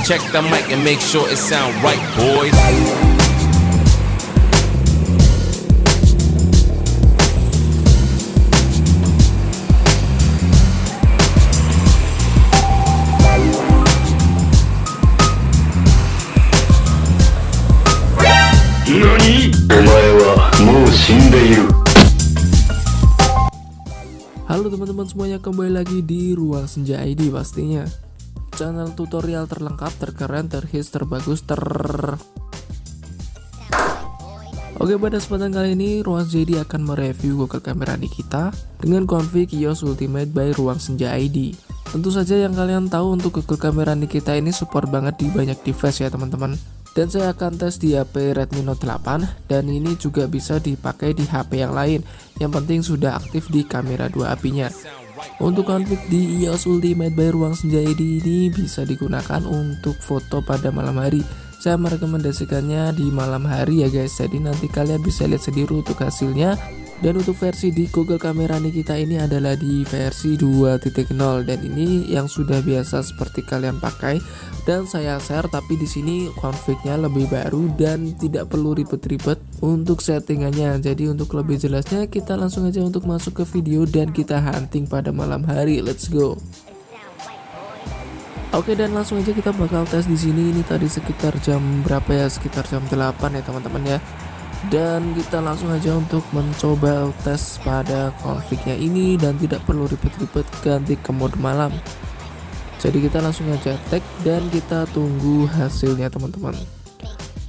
Check the mic and make sure it sound right, boys. NANI?お前はもう死んでいる。 Halo teman-teman semuanya, kembali lagi di Ruang Senja ID pastinya. Channel tutorial terlengkap, terkeren, terhits, terbagus, Oke, pada kesempatan kali ini Ruang Senja ID akan mereview Google Kamera Nikita dengan config iOS Ultimate by Ruang Senja ID. Tentu saja yang kalian tahu untuk Google Kamera Nikita ini support banget di banyak device ya teman-teman. Dan saya akan tes di HP Redmi Note 8 dan ini juga bisa dipakai di HP yang lain. Yang penting sudah aktif di kamera 2 API-nya. Untuk config di iOS Ultimate by Ruang Senja ID ini bisa digunakan untuk foto pada malam hari. Saya merekomendasikannya di malam hari ya guys. Jadi nanti kalian bisa lihat sendiri untuk hasilnya. Dan untuk versi di Google Kamera Nikita ini adalah di versi 2.0 dan ini yang sudah biasa seperti kalian pakai dan saya share, tapi di sini config-nya lebih baru dan tidak perlu ribet-ribet untuk settingannya. Jadi untuk lebih jelasnya kita langsung aja untuk masuk ke video dan kita hunting pada malam hari. Let's go. Oke, dan langsung aja kita bakal tes di sini. Ini tadi sekitar jam berapa ya? Sekitar jam 8 ya teman-teman ya. Dan kita langsung aja untuk mencoba tes pada config-nya ini dan tidak perlu ribet-ribet ganti ke mode malam. Jadi kita langsung aja tag dan kita tunggu hasilnya teman-teman.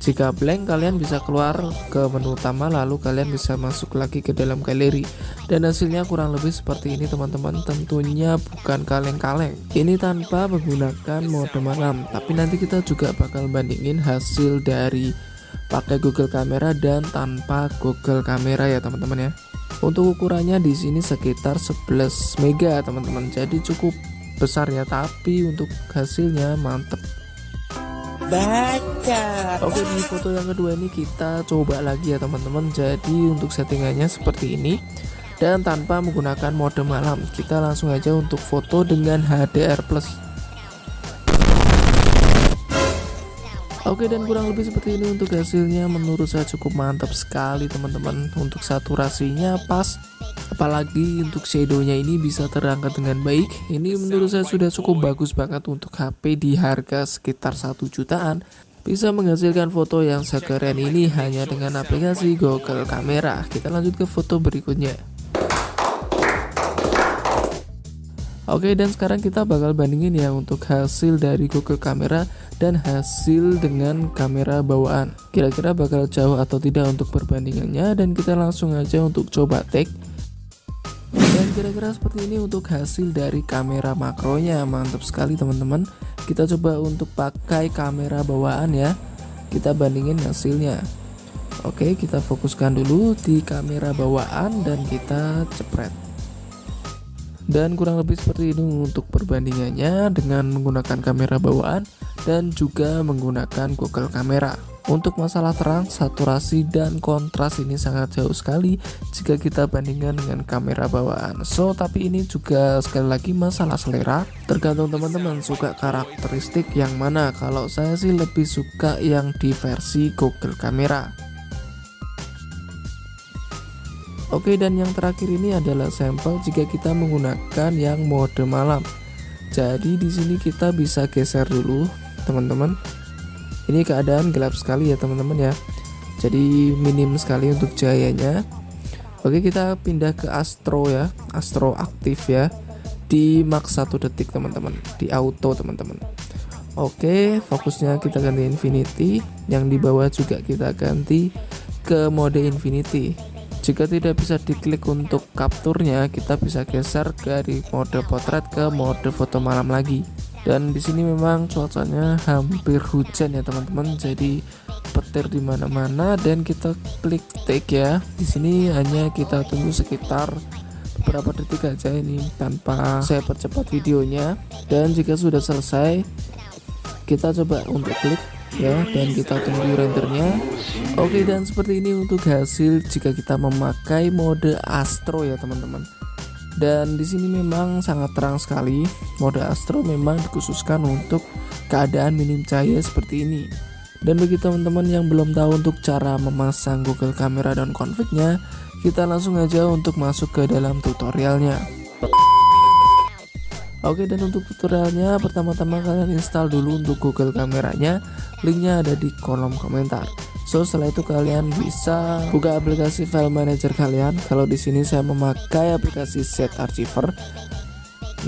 Jika blank kalian bisa keluar ke menu utama, lalu kalian bisa masuk lagi ke dalam galeri dan hasilnya kurang lebih seperti ini teman-teman. Tentunya bukan kaleng-kaleng, ini tanpa menggunakan mode malam, tapi nanti kita juga bakal bandingin hasil dari pakai Google Kamera dan tanpa Google Kamera ya teman-teman ya. Untuk ukurannya di sini sekitar 11 mega teman-teman, jadi cukup besar ya, tapi untuk hasilnya mantep. Baca. Oke, di foto yang kedua ini kita coba lagi ya teman-teman. Jadi untuk settingannya seperti ini dan tanpa menggunakan mode malam. Kita langsung aja untuk foto dengan HDR+. Oke, dan kurang lebih seperti ini untuk hasilnya. Menurut saya cukup mantap sekali teman-teman. Untuk saturasinya pas, apalagi untuk shadownya ini bisa terangkat dengan baik. Ini menurut saya sudah cukup bagus banget untuk HP di harga sekitar 1 jutaan. Bisa menghasilkan foto yang sekeren ini hanya dengan aplikasi Google Kamera. Kita lanjut ke foto berikutnya. Oke, dan sekarang kita bakal bandingin ya untuk hasil dari Google Kamera dan hasil dengan kamera bawaan. Kira-kira bakal jauh atau tidak untuk perbandingannya, dan kita langsung aja untuk coba tag. Dan kira-kira seperti ini untuk hasil dari kamera makronya. Mantap sekali teman-teman. Kita coba untuk pakai kamera bawaan ya. Kita bandingin hasilnya. Oke, kita fokuskan dulu di kamera bawaan dan kita cepret. Dan kurang lebih seperti ini untuk perbandingannya dengan menggunakan kamera bawaan dan juga menggunakan Google Kamera. Untuk masalah terang, saturasi, dan kontras ini sangat jauh sekali jika kita bandingkan dengan kamera bawaan. Tapi ini juga sekali lagi masalah selera, tergantung teman-teman suka karakteristik yang mana. Kalau saya sih lebih suka yang di versi Google Kamera. Oke, dan yang terakhir ini adalah sampel jika kita menggunakan yang mode malam. Jadi di sini kita bisa geser dulu teman-teman. Ini keadaan gelap sekali ya teman-teman ya. Jadi minim sekali untuk cahayanya. Oke, kita pindah ke Astro ya, Astro aktif ya, di max 1 detik teman-teman, di auto teman-teman. Oke, fokusnya kita ganti Infinity, yang di bawah juga kita ganti ke mode Infinity. Jika tidak bisa diklik untuk capture-nya, kita bisa geser dari mode potret ke mode foto malam lagi. Dan di sini memang cuacanya hampir hujan ya teman-teman, jadi petir di mana-mana. Dan kita klik take ya. Di sini hanya kita tunggu sekitar beberapa detik aja ini tanpa saya percepat videonya. Dan jika sudah selesai, kita coba untuk klik ya, dan kita tunggu rendernya. Oke, dan seperti ini untuk hasil jika kita memakai mode Astro ya teman-teman. Dan di sini memang sangat terang sekali. Mode Astro memang dikhususkan untuk keadaan minim cahaya seperti ini. Dan bagi teman-teman yang belum tahu untuk cara memasang Google Camera dan config-nya, kita langsung aja untuk masuk ke dalam tutorialnya. Oke, dan untuk tutorialnya pertama-tama kalian install dulu untuk Google Kameranya. Linknya ada di kolom komentar. So setelah itu kalian bisa buka aplikasi file manager kalian. Kalau di sini saya memakai aplikasi Set Archiver.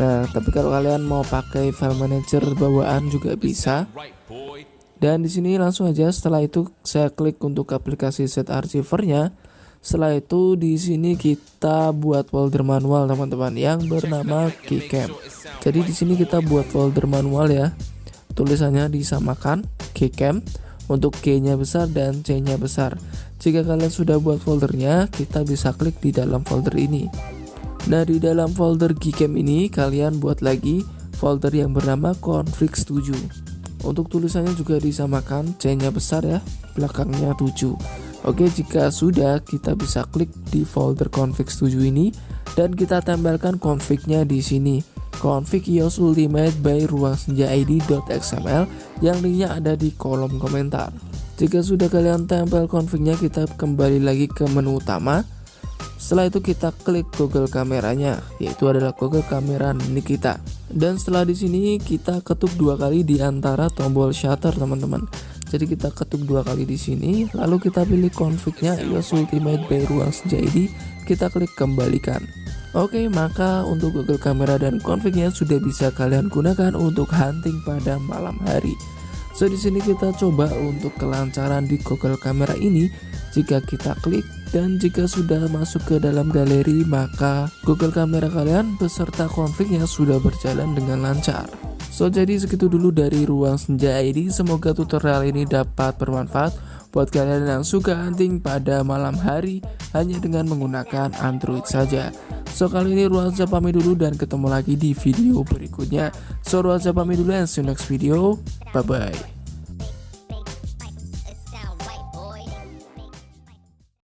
Nah, tapi kalau kalian mau pakai file manager bawaan juga bisa. Dan di sini langsung aja setelah itu saya klik untuk aplikasi Set Archiver-nya. Setelah itu di sini kita buat folder manual teman-teman yang bernama Gcam. Jadi di sini kita buat folder manual ya. Tulisannya disamakan Gcam. Untuk G-nya besar dan C-nya besar. Jika kalian sudah buat foldernya, kita bisa klik di dalam folder ini. Nah, di dalam folder Gcam ini kalian buat lagi folder yang bernama config 7. Untuk tulisannya juga disamakan, C-nya besar ya, belakangnya 7. Oke, jika sudah, kita bisa klik di folder config 7 ini dan kita tempelkan config-nya di sini. Config iOS Ultimate by ruangsenja.id.xml yang linknya ada di kolom komentar. Jika sudah kalian tempel config-nya, kita kembali lagi ke menu utama. Setelah itu kita klik Google Kameranya, yaitu adalah Google Kamera milik kita. Dan setelah di sini kita ketuk 2 kali di antara tombol shutter teman-teman. Jadi kita ketuk 2 kali di sini, lalu kita pilih config-nya iOS Ultimate by ruangsenja.id, kita klik kembalikan. Oke, maka untuk Google Kamera dan config-nya sudah bisa kalian gunakan untuk hunting pada malam hari. So di sini kita coba untuk kelancaran di Google Kamera ini. Jika kita klik dan jika sudah masuk ke dalam galeri, maka Google Kamera kalian beserta config-nya sudah berjalan dengan lancar. So jadi segitu dulu dari Ruang Senja ID. Semoga tutorial ini dapat bermanfaat buat kalian yang suka hunting pada malam hari hanya dengan menggunakan Android saja. So kali ini Ruang Senja pamit dulu dan ketemu lagi di video berikutnya. So Ruang Senja pamit dulu and see you next video. Bye bye.